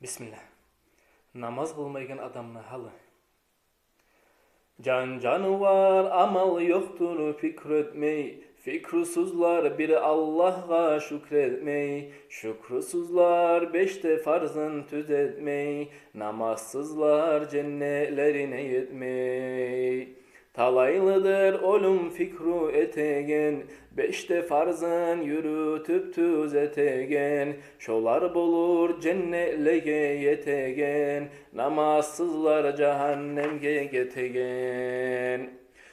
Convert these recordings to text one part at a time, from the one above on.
Bismillah. Namaz kılmaygen adamna halı. Canı var, amal yoktur fikretmey. Fikrusuzlar bir Allah'a şükretmey. Şükrusuzlar beşte farzın tüzetmey. Namazsızlar cennetlerine yetmey. Talaylıdır olum fikru etegen, beşte farzın yürütüp tüzetegen. Şolar bulur cennetlege yetegen, namazsızlar cehennemge getegen.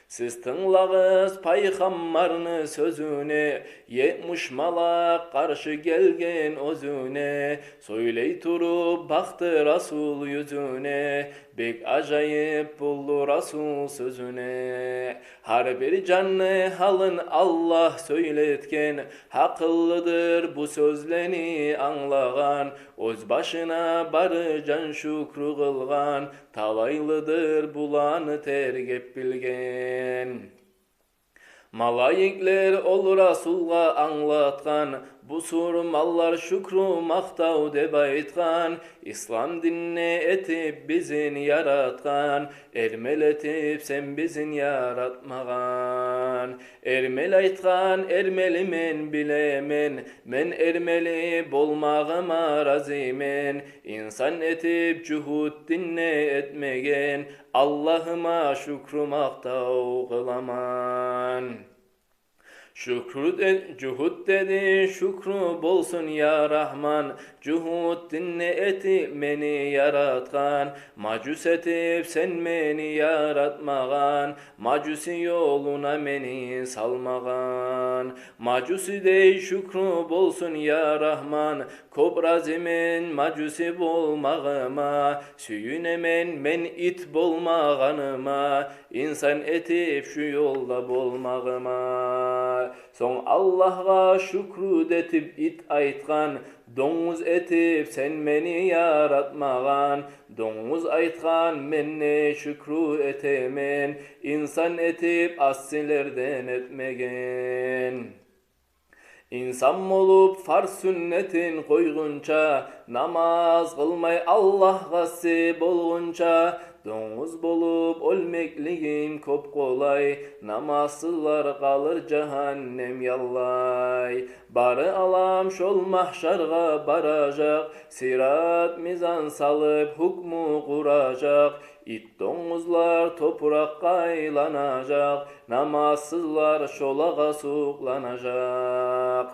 Siz tınlağız paygambarını sözüne, 70 malak karşı gelgen özüne. Söyley turup baktı Rasul yüzüne, bek acayip buldu Rasul sözüne. Her bir canlı halın Allah söyletken, hakıllıdır bu sözleni anlagan. Öz başına barı can şükrü kılgan, talaylıdır bulanı tergep bilgen. Malayikler ol Rasul'a anlatkan, bu surmallar şükrü maktav deb aytkan. İslam dinine etip bizin yaratkan, ermel etip sen bizin yaratmagan. Ermel aytkan, ermeli men bilemen, men ermeli bolmağıma razimen. İnsan etip cühud dinne etmegen, Allah'ıma şükrü maktav kılaman. Cuhud dedi şükrü bolsun ya Rahman, cuhud dinle etip meni yaratkan. Macus etip sen meni yaratmagan, macusi yoluna meni salmagan. Macusi dey şükrü bolsun ya Rahman, kobrazimen macusi bolmağıma. Süyünemen men it bolmağanıma, insan etip şu yolda bolmağıma. Son Allah'a şükrü etip it aytkan, domuz etip sen meni yaratmagan. Domuz aytkan menne şükrü etemen, insan etip asilerden etmegen. İnsan olup farz sünnetin koygunça, namaz kılmay Allah'a seb olgunça. Domuz bolup ölmekligin kop kolay, namazsızlar kalır cehennem yallay. Barı alam şol mahşarga baracak, sirat mizan salıp hukmu kuracak. İt domuzlar toprakka aylanacak, namazsızlar şolaga suqlanacak.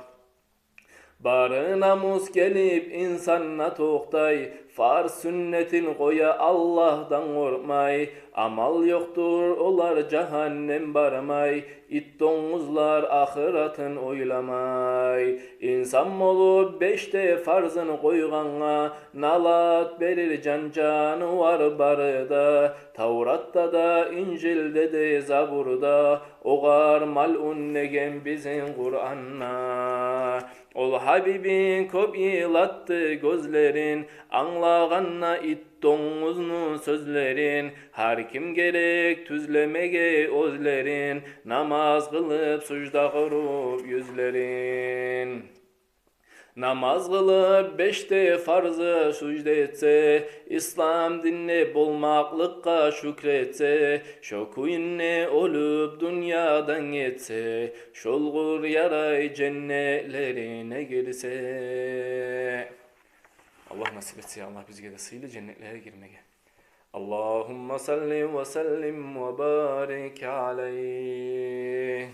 Barı namus gelip insanna toktay, farz sünnetin koya Allah'tan korkmay. Amal yoktur olar cehennem barmay, it domuzlar ahiratın oylamay. İnsan olup beşte farzını koyganğa, nalat verir canı var barıda. Tavrat'ta da, İncil'de de, Zabur'da, oğar mal'un negen bizim Kur'an'a. Ol Habibin köp yılattı gözlerin, anlağanna it domuzunun sözlerin. Her kim gerek tüzlemege özlerin, namaz kılıp sucda kurup yüzlerin. Namaz kılıp beşte farzı sucde etse, İslam dinine bolmaklıkka şükretse. Şokuyunne olup dünyadan geçse, şolgur yaray cennetlerine girse. Allah nasip etse, Allah bizge de sıylı cennetlere girmeye. Allahumma salli ve sellim ve barik aleyh.